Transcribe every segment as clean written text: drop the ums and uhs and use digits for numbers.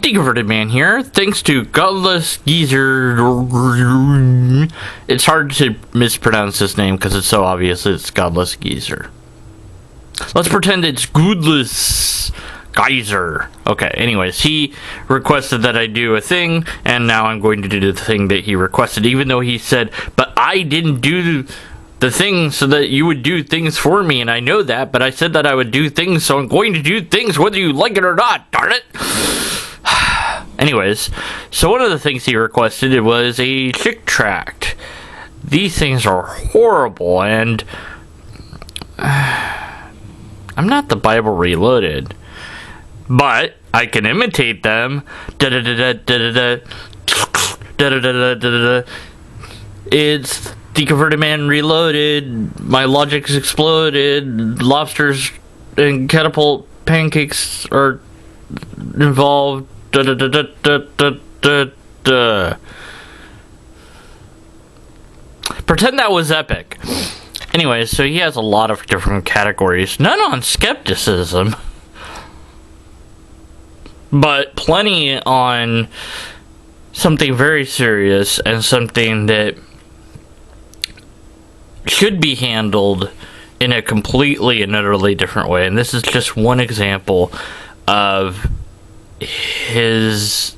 DeconReloaded man here. Thanks to Godless Gezer. It's hard to mispronounce this name because it's so obvious it's Godless Gezer. Let's pretend it's Godless Geyser. Okay, anyways, he requested that I do a thing, and now I'm going to do the thing that he requested, even though he said, but I didn't do the thing so that you would do things for me, and I know that, but I said that I would do things, so I'm going to do things whether you like it or not, darn it! Anyways, so one of the things he requested was a chick tract. These things are horrible, and I'm not the Bible Reloaded, but I can imitate them. It's DeconReloaded man reloaded. My logic's exploded. Lobsters and catapult pancakes are involved. Pretend that was epic. Anyway, so he has a lot of different categories. None on skepticism, but plenty on something very serious and something that should be handled in a completely and utterly different way. And this is just one example of his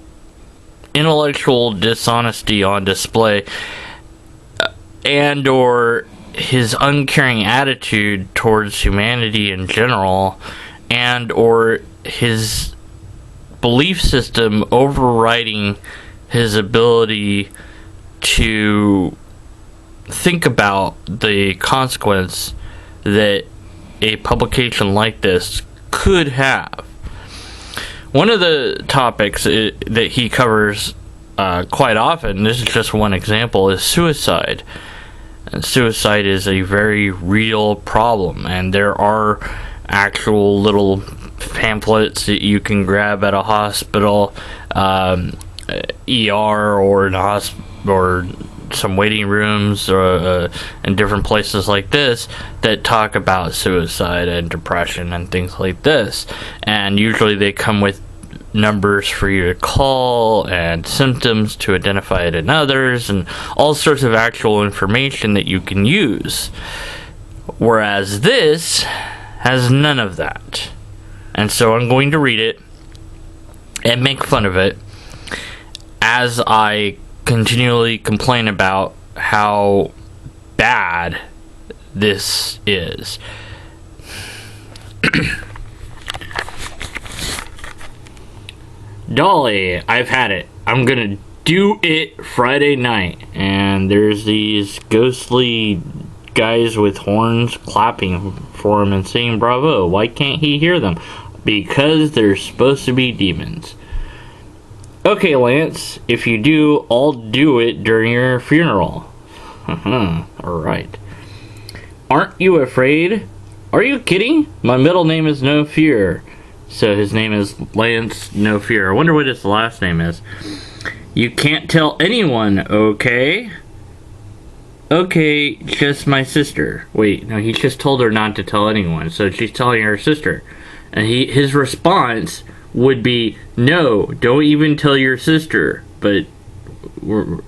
intellectual dishonesty on display, and or his uncaring attitude towards humanity in general, and or his belief system overriding his ability to think about the consequence that a publication like this could have. One of the topics that he covers quite often, this is just one example, is suicide. And suicide is a very real problem, and there are actual little pamphlets that you can grab at a hospital, ER, or in a or some waiting rooms, or in different places like this, that talk about suicide and depression and things like this. And usually they come with numbers for you to call and symptoms to identify it in others and all sorts of actual information that you can use. Whereas this has none of that. And so I'm going to read it and make fun of it as I continually complain about how bad this is. Dolly, I've had it. I'm gonna do it Friday night. And there's these ghostly guys with horns clapping for him and saying bravo. Why can't he hear them? Because they're supposed to be demons. Okay, Lance, if you do, I'll do it during your funeral. Alright. Aren't you afraid? Are you kidding? My middle name is No Fear. So his name is Lance No Fear. I wonder what his last name is. You can't tell anyone, okay? Okay, just my sister. Wait, no, he just told her not to tell anyone, so she's telling her sister. And his response would be, no, don't even tell your sister. But, well,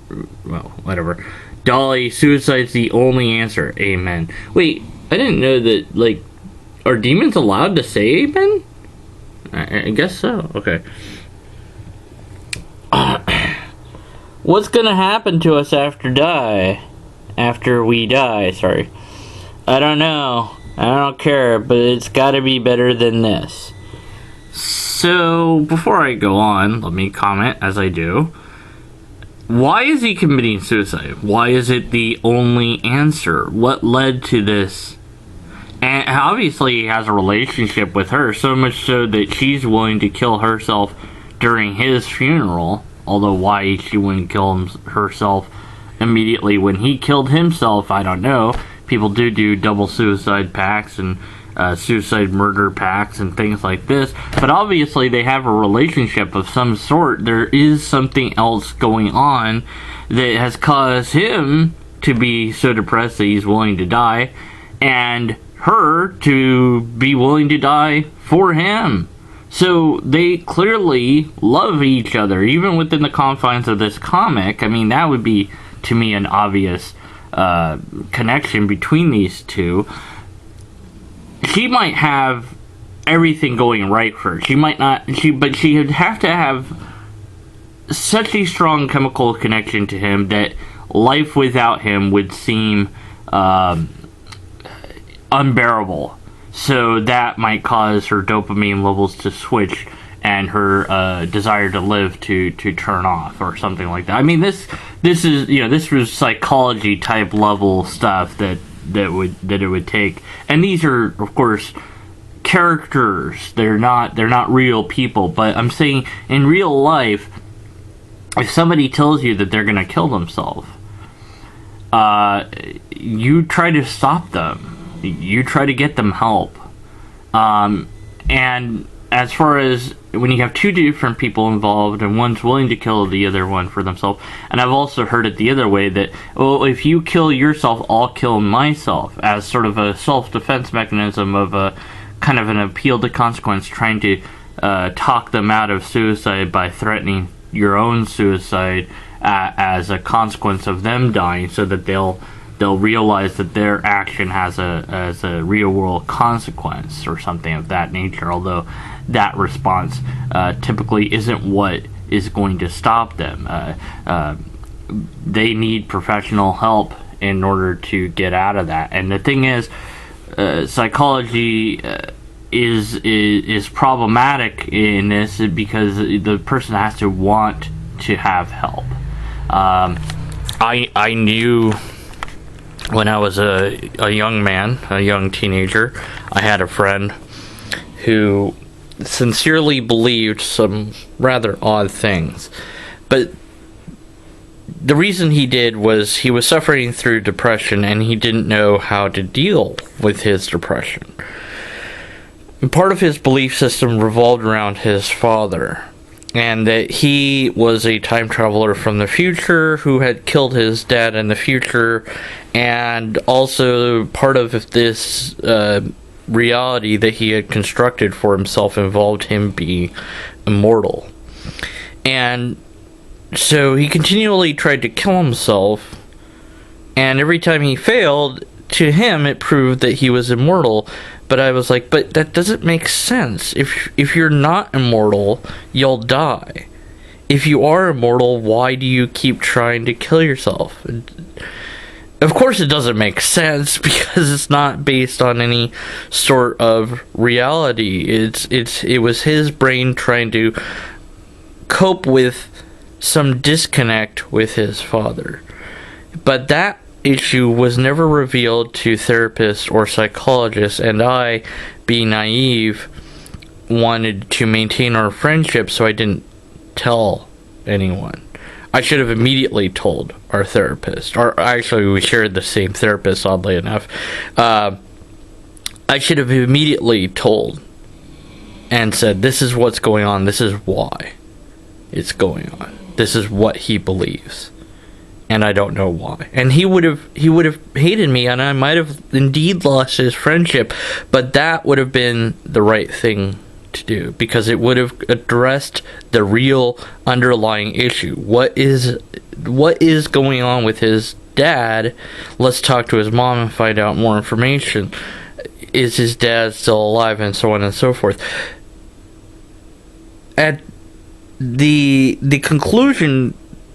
whatever. Dolly, suicide's the only answer. Amen. Wait, I didn't know that, like, are demons allowed to say amen? I guess so. Okay. What's gonna happen to us after we die? Sorry. I don't know. I don't care, but it's gotta be better than this. So, before I go on, let me comment as I do. Why is he committing suicide? Why is it the only answer? What led to this? And obviously he has a relationship with her, so much so that she's willing to kill herself during his funeral. Although why she wouldn't kill herself immediately when he killed himself, I don't know. People do double suicide pacts and suicide murder pacts and things like this. But obviously they have a relationship of some sort. There is something else going on that has caused him to be so depressed that he's willing to die. And her to be willing to die for him. So they clearly love each other, even within the confines of this comic. I mean, that would be, to me, an obvious connection between these two. She might have everything going right for her. She might not, but she would have to have such a strong chemical connection to him that life without him would seem unbearable. So that might cause her dopamine levels to switch and her desire to live to turn off or something like that. I mean, this is, this was psychology type level stuff that it would take. And these are, of course, characters. They're not real people. But I'm saying, in real life, if somebody tells you that they're going to kill themselves, you try to stop them. You try to get them help. And as far as when you have two different people involved and one's willing to kill the other one for themselves, and I've also heard it the other way that, well, if you kill yourself, I'll kill myself, as sort of a self-defense mechanism of a kind of an appeal to consequence, trying to talk them out of suicide by threatening your own suicide as a consequence of them dying, so that they'll realize that their action has a real world consequence or something of that nature, although that response typically isn't what is going to stop them. They need professional help in order to get out of that. And the thing is, psychology is problematic in this because the person has to want to have help. I knew when I was a young man, a young teenager, I had a friend who sincerely believed some rather odd things. But the reason he did was he was suffering through depression and he didn't know how to deal with his depression. And part of his belief system revolved around his father, and that he was a time traveler from the future who had killed his dad in the future, and also part of this reality that he had constructed for himself involved him being immortal. And so he continually tried to kill himself, and every time he failed, to him it proved that he was immortal. But I was like, but that doesn't make sense. If you're not immortal, you'll die. If you are immortal, why do you keep trying to kill yourself? Of course it doesn't make sense, because it's not based on any sort of reality. It was his brain trying to cope with some disconnect with his father. But that issue was never revealed to therapists or psychologists, and I, being naive, wanted to maintain our friendship, so I didn't tell anyone. I should have immediately told our therapist, or actually we shared the same therapist, oddly enough. I should have immediately told and said, this is what's going on, this is why it's going on, this is what he believes, and I don't know why. And he would have hated me, and I might have indeed lost his friendship, but that would have been the right thing to do, because it would have addressed the real underlying issue. What is going on with his dad? Let's talk to his mom and find out more information. Is his dad still alive, and so on and so forth. At the conclusion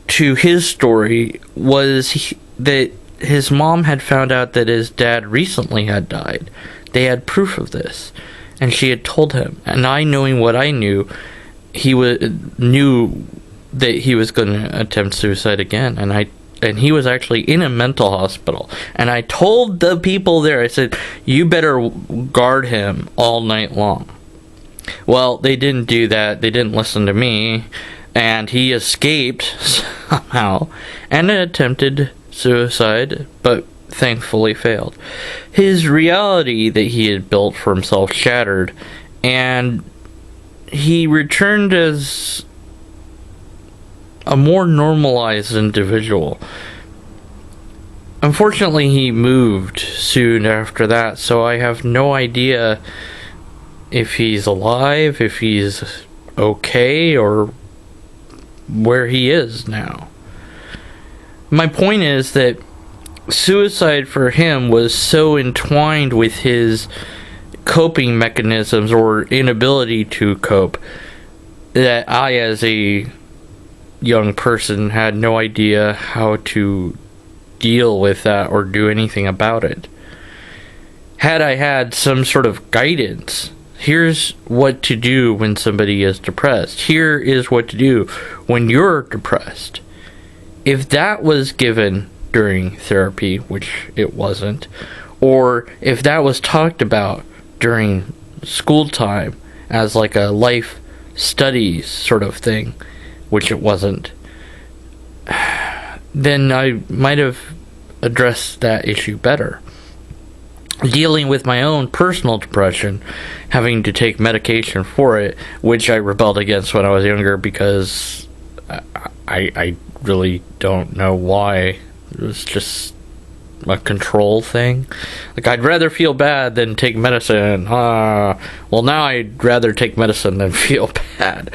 to his story was that his mom had found out that his dad recently had died. They had proof of this, and she had told him. And I, knowing what I knew, knew that he was going to attempt suicide again. And he was actually in a mental hospital. And I told the people there, I said, you better guard him all night long. Well, they didn't do that. They didn't listen to me. And he escaped somehow and attempted suicide, but thankfully failed. His reality that he had built for himself shattered, and he returned as a more normalized individual. Unfortunately, he moved soon after that, so I have no idea if he's alive, if he's okay, or where he is now. My point is that suicide for him was so entwined with his coping mechanisms or inability to cope that I, as a young person, had no idea how to deal with that or do anything about it. Had I had some sort of guidance, here's what to do when somebody is depressed, here is what to do when you're depressed. If that was given during therapy, which it wasn't, or if that was talked about during school time as like a life studies sort of thing, which it wasn't, then I might have addressed that issue better. Dealing with my own personal depression, having to take medication for it, which I rebelled against when I was younger because I really don't know why. It was just a control thing. Like, I'd rather feel bad than take medicine. Well, now I'd rather take medicine than feel bad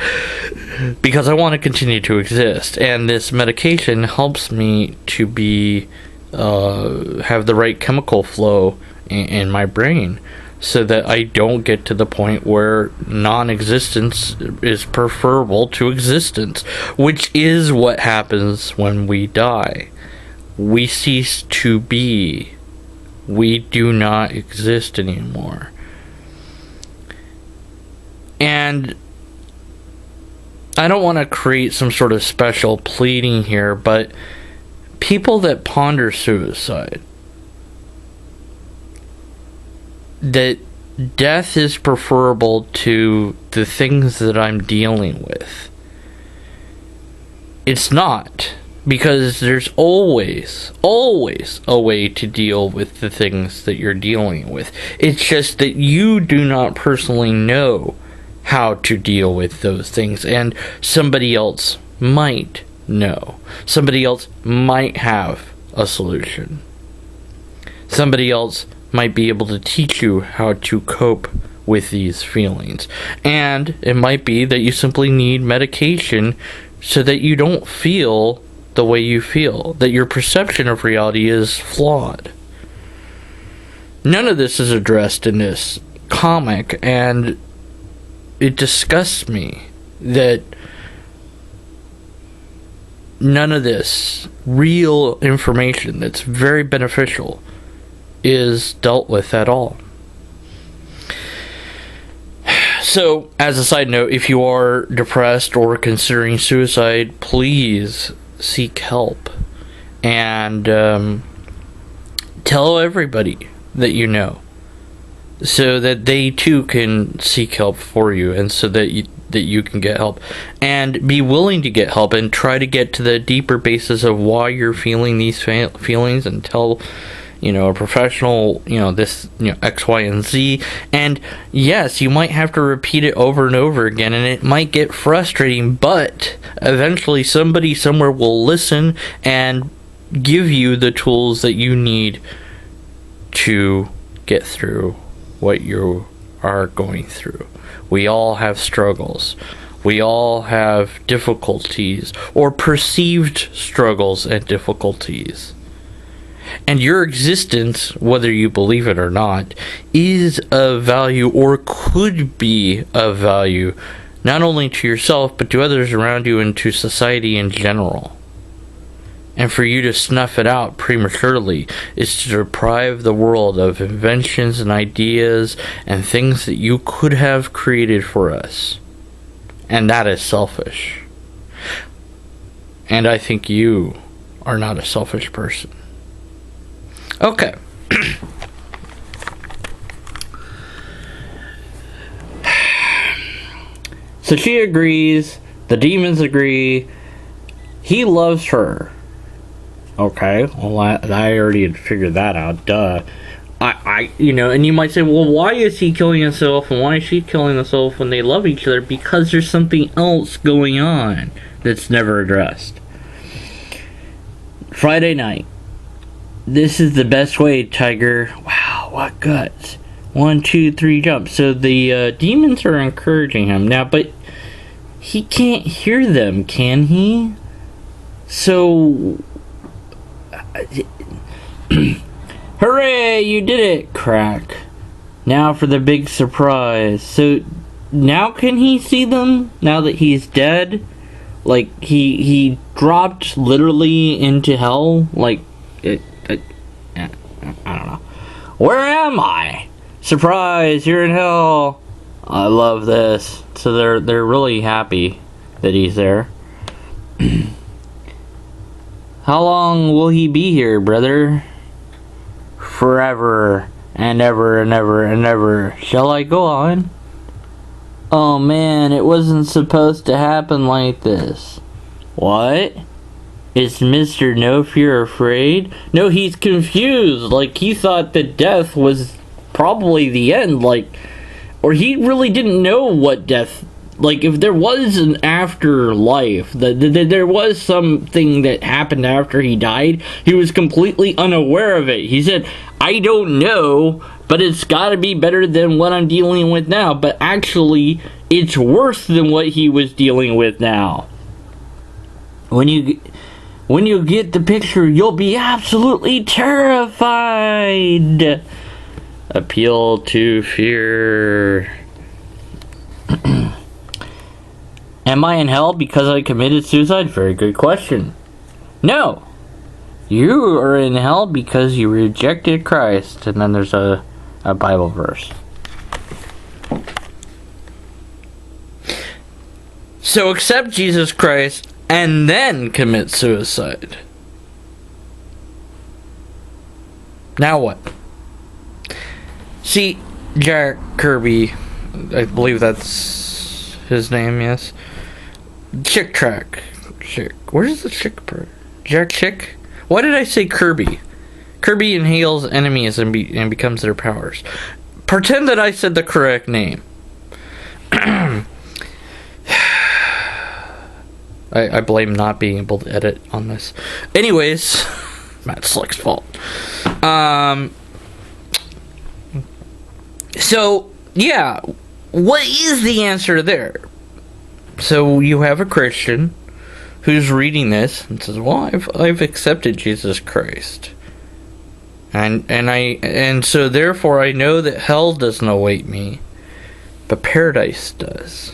because I want to continue to exist, and this medication helps me to be have the right chemical flow in my brain so that I don't get to the point where non-existence is preferable to existence, which is what happens when we die. We cease to be. We do not exist anymore. And I don't want to create some sort of special pleading here, but people that ponder suicide, that death is preferable to the things that I'm dealing with. It's not. Because there's always a way to deal with the things that you're dealing with. It's just that you do not personally know how to deal with those things, and somebody else might know. Somebody else might have a solution. Somebody else might be able to teach you how to cope with these feelings. And it might be that you simply need medication so that you don't feel the way you feel, that your perception of reality is flawed. None of this is addressed in this comic, and it disgusts me that none of this real information that's very beneficial is dealt with at all. So, as a side note, if you are depressed or considering suicide, please seek help, and tell everybody that you know, so that they too can seek help for you, and so that you can get help, and be willing to get help, and try to get to the deeper basis of why you're feeling these feelings, and tell a professional, this, X, Y, and Z. And yes, you might have to repeat it over and over again, and it might get frustrating, but eventually somebody somewhere will listen and give you the tools that you need to get through what you are going through. We all have struggles. We all have difficulties, or perceived struggles and difficulties. And your existence, whether you believe it or not, is of value, or could be of value, not only to yourself, but to others around you and to society in general. And for you to snuff it out prematurely is to deprive the world of inventions and ideas and things that you could have created for us. And that is selfish. And I think you are not a selfish person. Okay. So she agrees. The demons agree. He loves her. Okay. Well, I already had figured that out. Duh. And you might say, well, why is he killing himself and why is she killing herself when they love each other? Because there's something else going on that's never addressed. Friday night. This is the best way, Tiger. Wow, what guts. 1, 2, 3, jump. So the demons are encouraging him now, but he can't hear them, can he? So, hooray! You did it, Crack. Now for the big surprise. So now can he see them? Now that he's dead, like he dropped literally into hell. Like I don't know. Where am I? Surprise! You're in hell. I love this. So they're really happy that he's there. How long will he be here, brother? Forever and ever and ever and ever. Shall I go on? Oh man, it wasn't supposed to happen like this. What? Is Mr. No Fear afraid? No, he's confused. Like, he thought that death was probably the end. Like, or he really didn't know what death... Like, if there was an afterlife, there was something that happened after he died, he was completely unaware of it. He said, I don't know, but it's gotta be better than what I'm dealing with now. But actually, it's worse than what he was dealing with now. When you get the picture, you'll be absolutely terrified. Appeal to fear. Am I in hell because I committed suicide? Very good question. No. You are in hell because you rejected Christ. And then there's a Bible verse. So accept Jesus Christ and then commit suicide. Now what? See, Jack Kirby, I believe that's his name, yes. Tract. Where's the chick part? Jack Chick? Why did I say Kirby? Kirby inhales enemies and becomes their powers. Pretend that I said the correct name. I blame not being able to edit on this. Anyways, Matt Slick's fault. So, yeah, what is the answer there? So you have a Christian who's reading this and says, "Well, I've accepted Jesus Christ, and so therefore I know that hell doesn't await me, but paradise does.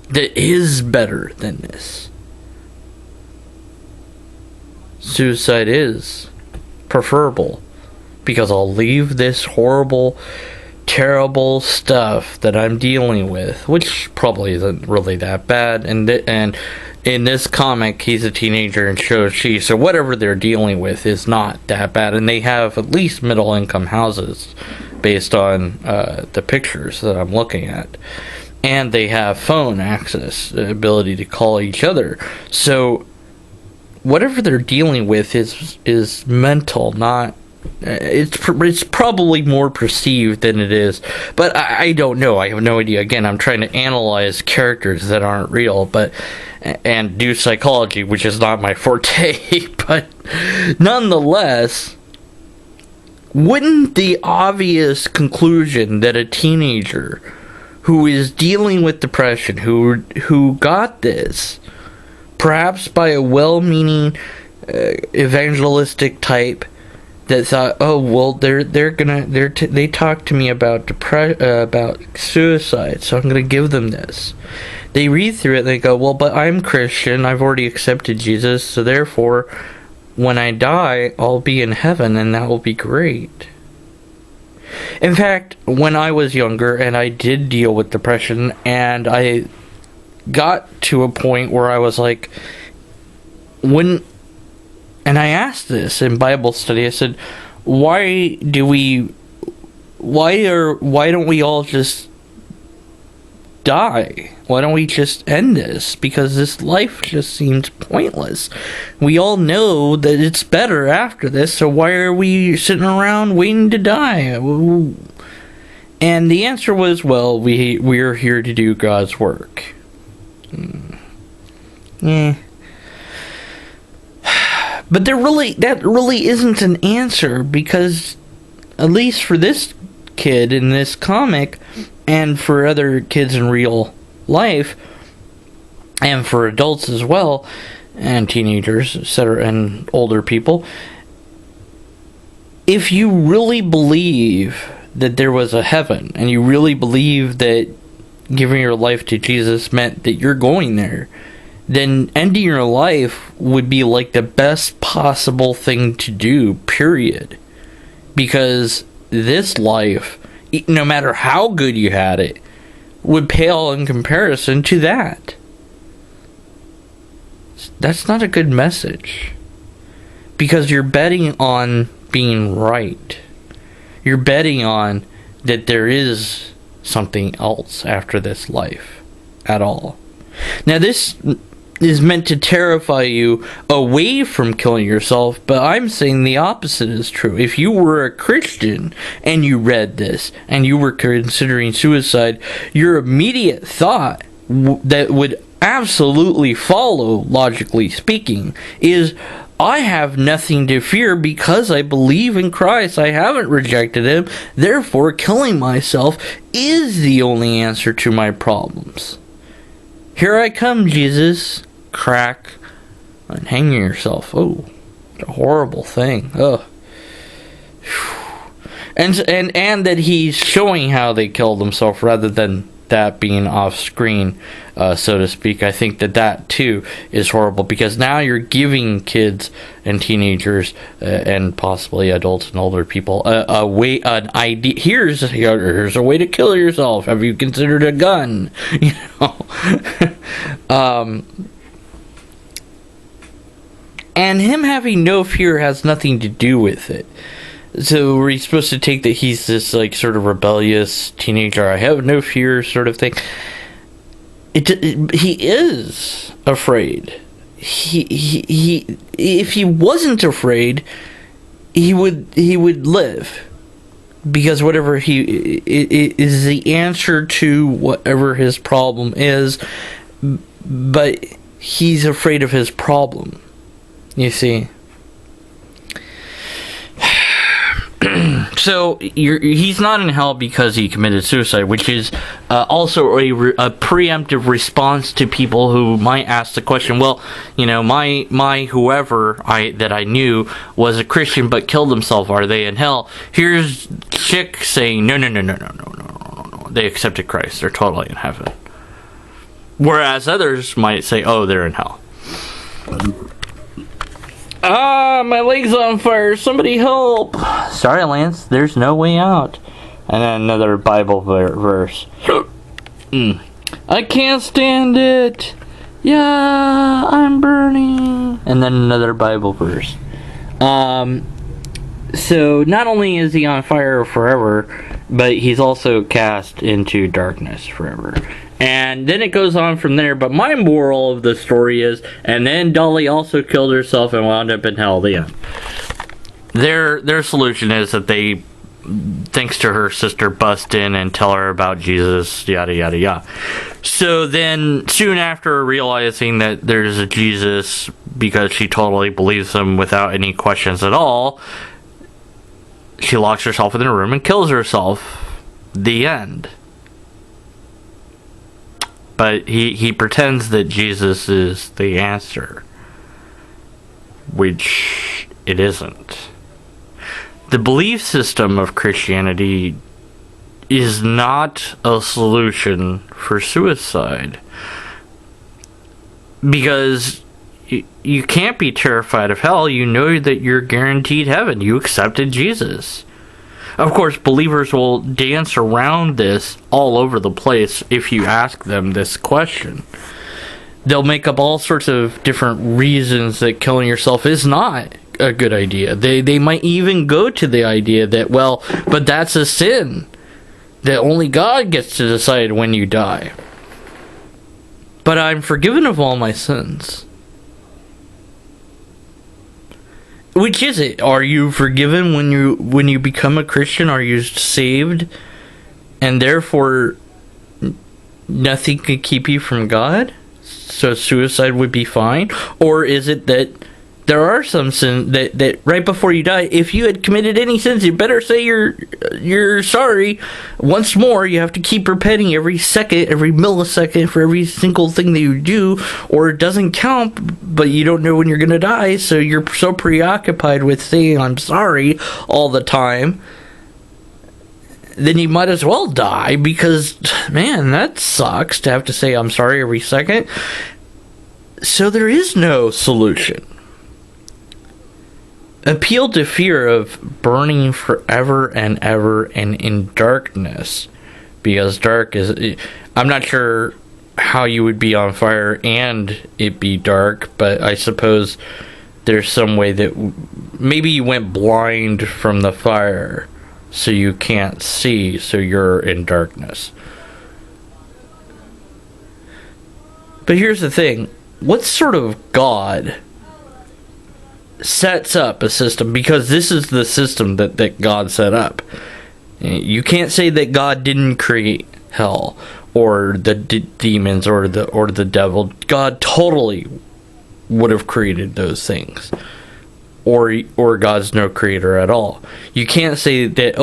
That is better than this. Suicide is preferable because I'll leave this horrible, terrible stuff that I'm dealing with, which probably isn't really that bad, and in this comic he's a teenager and so whatever they're dealing with is not that bad, and they have at least middle income houses based on the pictures that I'm looking at, and they have phone access, the ability to call each other. So whatever they're dealing with is mental, not it's probably more perceived than it is, but I don't know. I have no idea. Again, I'm trying to analyze characters that aren't real, and do psychology, which is not my forte. But nonetheless, wouldn't the obvious conclusion that a teenager who is dealing with depression, who got this, perhaps by a well-meaning evangelistic type, that thought, oh well, they talked to me about about suicide, so I'm gonna give them this. They read through it and they go, well, but I'm Christian, I've already accepted Jesus, so therefore, when I die, I'll be in heaven, and that will be great. In fact, when I was younger and I did deal with depression, and I got to a point where I was like, and I asked this in Bible study, I said, why don't we all just die? Why don't we just end this? Because this life just seems pointless. We all know that it's better after this, so why are we sitting around waiting to die? And the answer was, well, we're here to do God's work. But that really isn't an answer, because at least for this kid in this comic, and for other kids in real life, and for adults as well, and teenagers, etc., and older people, if you really believe that there was a heaven, and you really believe that giving your life to Jesus meant that you're going there, then ending your life would be like the best possible thing to do, period. Because this life, no matter how good you had it, would pale in comparison to that. That's not a good message. Because you're betting on being right. You're betting on that there is something else after this life at all. Now, this is meant to terrify you away from killing yourself, but I'm saying the opposite is true. If you were a Christian and you read this and you were considering suicide, your immediate thought that would absolutely follow, logically speaking, is, I have nothing to fear because I believe in Christ. I haven't rejected him. Therefore, killing myself is the only answer to my problems. Here I come, Jesus. Crack. And hanging yourself. Oh, a horrible thing. Ugh. And that he's showing how they killed themselves rather than that being off screen, so to speak. I think that too is horrible, because now you're giving kids and teenagers and possibly adults and older people an idea. Here's a way to kill yourself. Have you considered a gun? You know. And him having no fear has nothing to do with it. So we're supposed to take that he's this like sort of rebellious teenager, I have no fear sort of thing. He is afraid. He if he wasn't afraid, he would live, because whatever he is the answer to whatever his problem is, but he's afraid of his problem. You see. So he's not in hell because he committed suicide, which is also a preemptive response to people who might ask the question, well, you know, my whoever that I knew was a Christian but killed himself, are they in hell? Here's Chick saying, no, they accepted Christ, they're totally in heaven. Whereas others might say, oh, they're in hell. My leg's on fire. Somebody help. Sorry, Lance. There's no way out. And then another Bible verse. I can't stand it. Yeah, I'm burning. And then another Bible verse. So not only is he on fire forever, but he's also cast into darkness forever. And then it goes on from there, but my moral of the story is, and then Dolly also killed herself and wound up in hell. The end. Their solution is that they, thanks to her sister, bust in and tell her about Jesus, yada yada yada. So then, soon after realizing that there's a Jesus, because she totally believes him without any questions at all, she locks herself in a room and kills herself. The end. But he pretends that Jesus is the answer, which it isn't. The belief system of Christianity is not a solution for suicide, because you can't be terrified of hell. You know that you're guaranteed heaven. You accepted Jesus. Of course, believers will dance around this all over the place if you ask them this question. They'll make up all sorts of different reasons that killing yourself is not a good idea. They might even go to the idea that, well, but that's a sin, that only God gets to decide when you die. But I'm forgiven of all my sins. Which is it? Are you forgiven when you become a Christian? Are you saved, and therefore nothing can keep you from God? So suicide would be fine? Or is it that there are some sins that right before you die, if you had committed any sins, you better say you're sorry. Once more, you have to keep repenting every second, every millisecond for every single thing that you do, or it doesn't count, but you don't know when you're going to die, so you're so preoccupied with saying I'm sorry all the time, then you might as well die, because, man, that sucks to have to say I'm sorry every second. So there is no solution. Appeal to fear of burning forever and ever and in darkness, because dark is... I'm not sure how you would be on fire and it be dark, but I suppose there's some way that maybe you went blind from the fire, so you can't see, so you're in darkness. But here's the thing. What sort of God sets up a system? Because this is the system that God set up. You can't say that God didn't create hell or the demons or the devil. God totally would have created those things. Or God's no creator at all. You can't say that,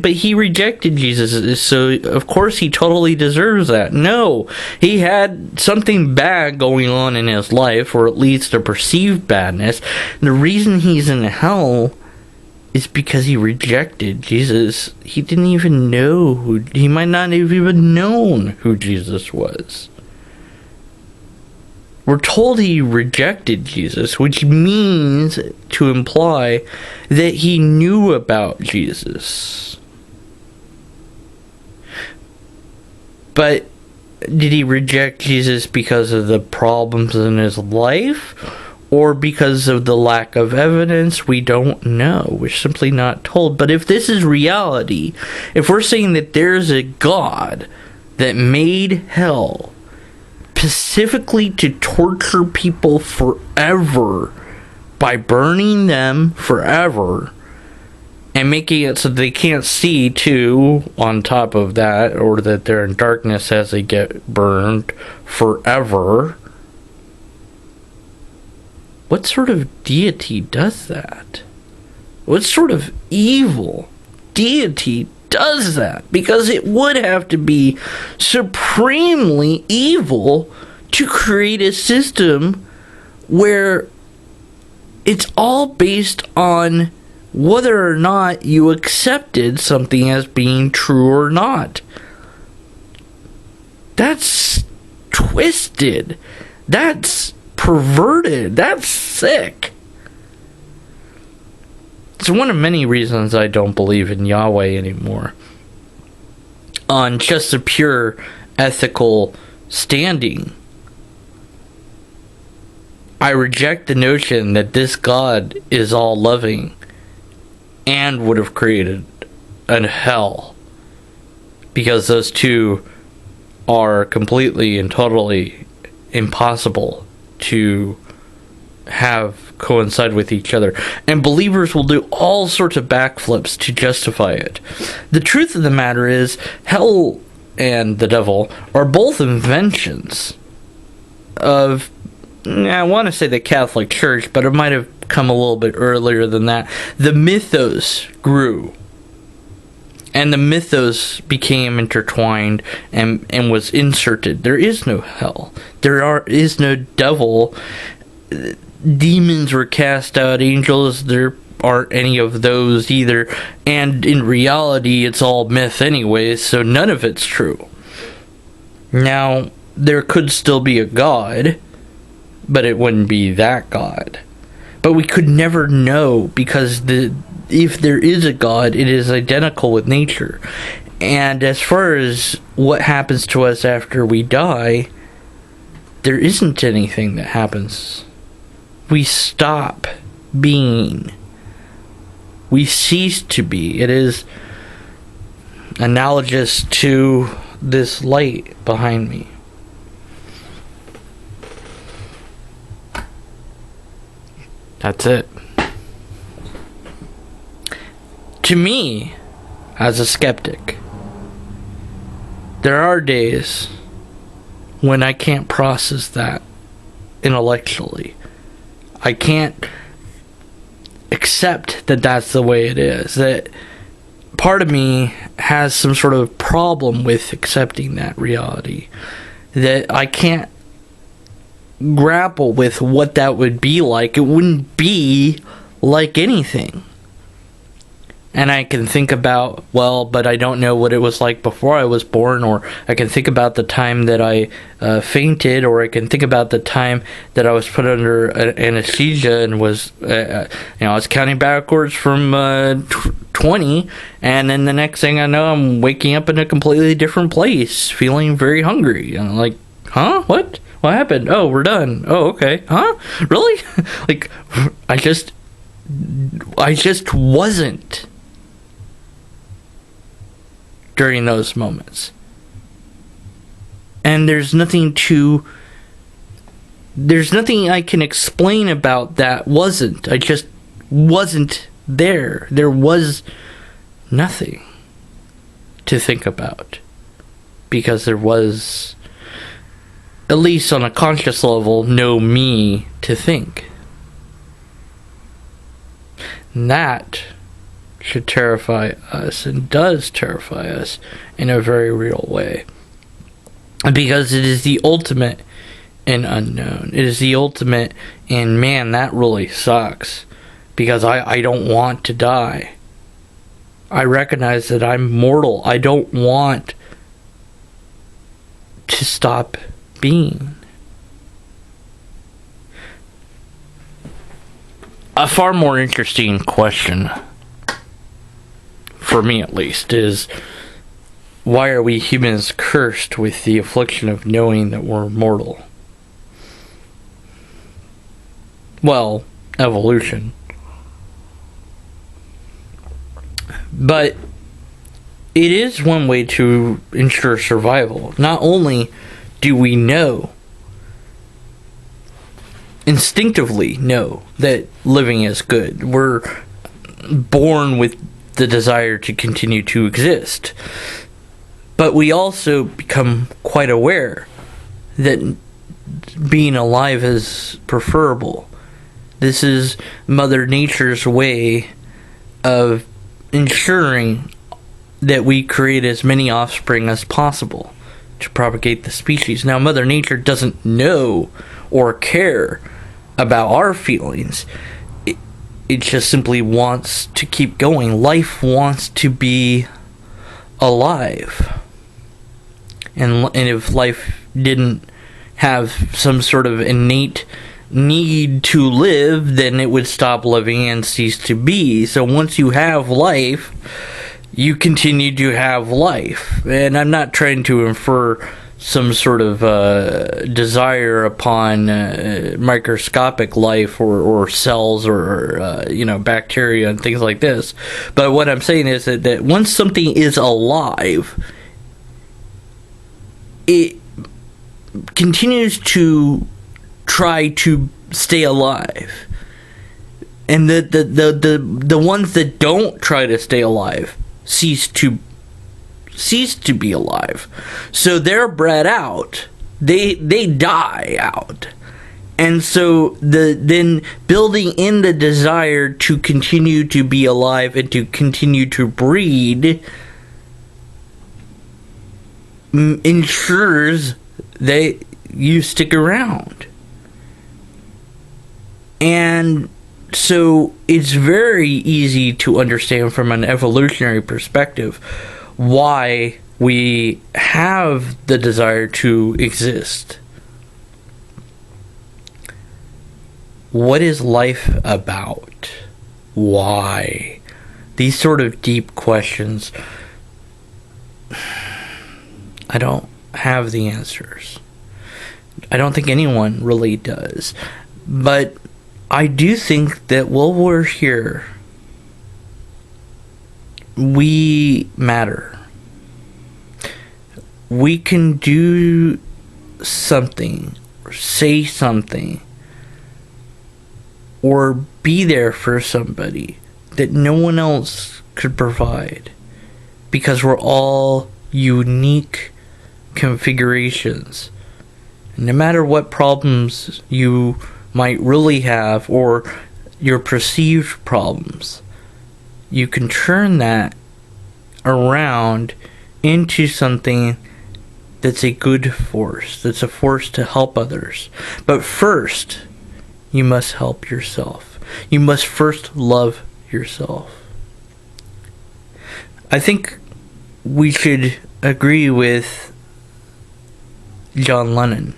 but he rejected Jesus, so of course he totally deserves that. No, he had something bad going on in his life, or at least a perceived badness. The reason he's in hell is because he rejected Jesus. He didn't even know he might not have even known who Jesus was. We're told he rejected Jesus, which means to imply that he knew about Jesus. But did he reject Jesus because of the problems in his life, or because of the lack of evidence? We don't know. We're simply not told. But if this is reality, if we're saying that there's a God that made hell specifically to torture people forever by burning them forever and making it so they can't see too, on top of that, or that they're in darkness as they get burned forever, what sort of deity does that? What sort of evil deity does that? Because it would have to be supremely evil to create a system where it's all based on whether or not you accepted something as being true or not. That's twisted. That's perverted. That's sick. It's one of many reasons I don't believe in Yahweh anymore. On just a pure ethical standing. I reject the notion that this God is all loving and would have created a hell, because those two are completely and totally impossible to have coincide with each other, and believers will do all sorts of backflips to justify it. The truth of the matter is, hell and the devil are both inventions of, I want to say, the Catholic Church, but it might have come a little bit earlier than that. The mythos grew, and the mythos became intertwined and was inserted. There is no hell. Is no devil. Demons were cast out, angels, there aren't any of those either, and in reality it's all myth anyway, so none of it's true. Now, there could still be a God, but it wouldn't be that God. But we could never know, because if there is a God, it is identical with nature. And as far as what happens to us after we die, there isn't anything that happens. We stop being. We cease to be. It is analogous to this light behind me. That's it. To me, as a skeptic, there are days when I can't process that intellectually. I can't accept that that's the way it is. That part of me has some sort of problem with accepting that reality. That I can't grapple with what that would be like. It wouldn't be like anything. And I can think about, well, but I don't know what it was like before I was born, or I can think about the time that I fainted, or I can think about the time that I was put under anesthesia and was, I was counting backwards from 20, and then the next thing I know, I'm waking up in a completely different place, feeling very hungry. And I'm like, huh? What? What happened? Oh, we're done. Oh, okay. Huh? Really? Like, I just wasn't during those moments. And there's nothing I can explain about that wasn't. I just wasn't there. There was nothing to think about. Because there was, at least on a conscious level, no me to think. And that should terrify us, and does terrify us in a very real way. Because it is the ultimate in unknown. It is the ultimate in, man, that really sucks. Because I don't want to die. I recognize that I'm mortal. I don't want to stop being. A far more interesting question, for me at least, is why are we humans cursed with the affliction of knowing that we're mortal? Well, evolution. But it is one way to ensure survival. Not only do we know, instinctively know, that living is good. We're born with the desire to continue to exist. But we also become quite aware that being alive is preferable. This is Mother Nature's way of ensuring that we create as many offspring as possible to propagate the species. Now, Mother Nature doesn't know or care about our feelings. It just simply wants to keep going. Life wants to be alive. And if life didn't have some sort of innate need to live, then it would stop living and cease to be. So once you have life, you continue to have life. And I'm not trying to infer some sort of desire upon microscopic life or cells or bacteria and things like this. But what I'm saying is that once something is alive, it continues to try to stay alive. And the ones that don't try to stay alive cease to be alive. So they're bred out. They die out. And so then building in the desire to continue to be alive and to continue to breed ensures that you stick around. And so it's very easy to understand from an evolutionary perspective why we have the desire to exist. What is life about? Why? These sort of deep questions, I don't have the answers. I don't think anyone really does. But I do think that while we're here, we matter. We can do something, or say something, or be there for somebody that no one else could provide. Because we're all unique configurations. No matter what problems you might really have, or your perceived problems, you can turn that around into something that's a good force, that's a force to help others. But first, you must help yourself. You must first love yourself. I think we should agree with John Lennon.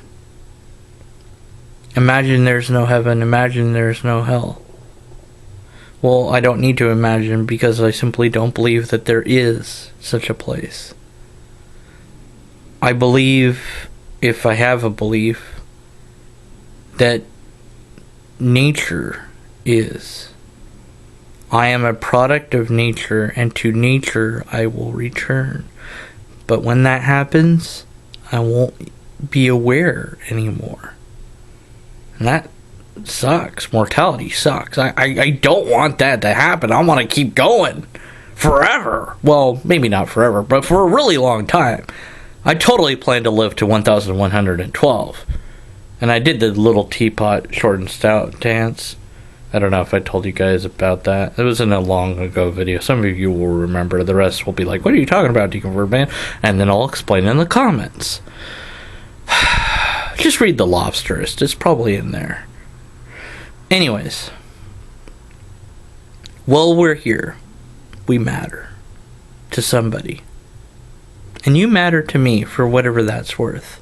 Imagine there's no heaven, imagine there's no hell. Well, I don't need to imagine, because I simply don't believe that there is such a place. I believe, if I have a belief, that nature is. I am a product of nature, and to nature I will return. But when that happens, I won't be aware anymore. And that sucks. Mortality sucks. I don't want that to happen. I want to keep going forever. Well, maybe not forever, but for a really long time. I totally plan to live to 1112. And I did the little teapot short and stout dance. I don't know if I told you guys about that. It was in a long ago video. Some of you will remember. The rest will be like, what are you talking about, Deconverted Man? And then I'll explain in the comments. Just read The Lobsterist. It's probably in there. Anyways. While we're here, we matter to somebody. And you matter to me for whatever that's worth.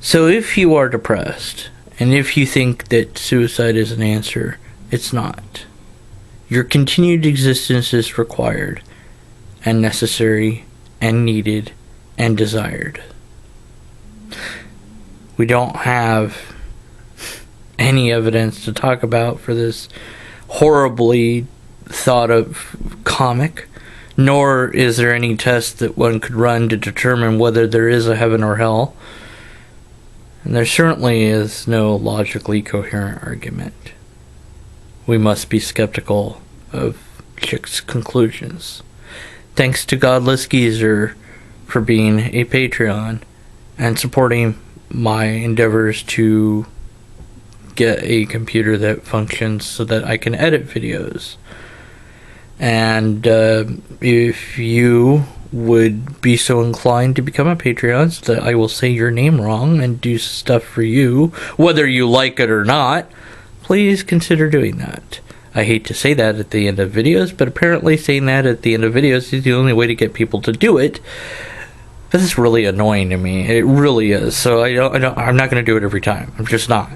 So if you are depressed, and if you think that suicide is an answer, it's not. Your continued existence is required, and necessary, and needed, and desired. We don't have any evidence to talk about for this horribly thought of comic, nor is there any test that one could run to determine whether there is a heaven or hell. And there certainly is no logically coherent argument. We must be skeptical of Chick's conclusions. Thanks to Godless Geezer for being a Patreon and supporting my endeavors to get a computer that functions so that I can edit videos. And if you would be so inclined to become a Patreon so that I will say your name wrong and do stuff for you, whether you like it or not, please consider doing that. I hate to say that at the end of videos, but apparently saying that at the end of videos is the only way to get people to do it. This is really annoying to me. It really is. So I'm not going to do it every time. I'm just not.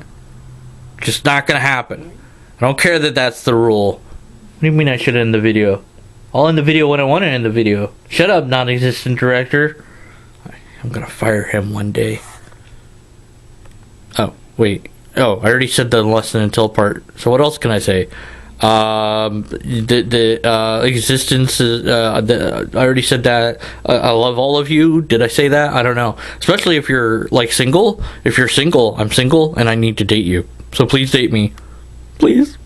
Just not going to happen. I don't care that that's the rule. What do you mean I should end the video? I'll end the video when I want to end the video. Shut up, non-existent director. I'm going to fire him one day. Oh, wait. Oh, I already said the less than until part. So what else can I say? Existence is, I already said that. I love all of you. Did I say that? I don't know. Especially if you're like single. If you're single, I'm single and I need to date you. So please date me. Please.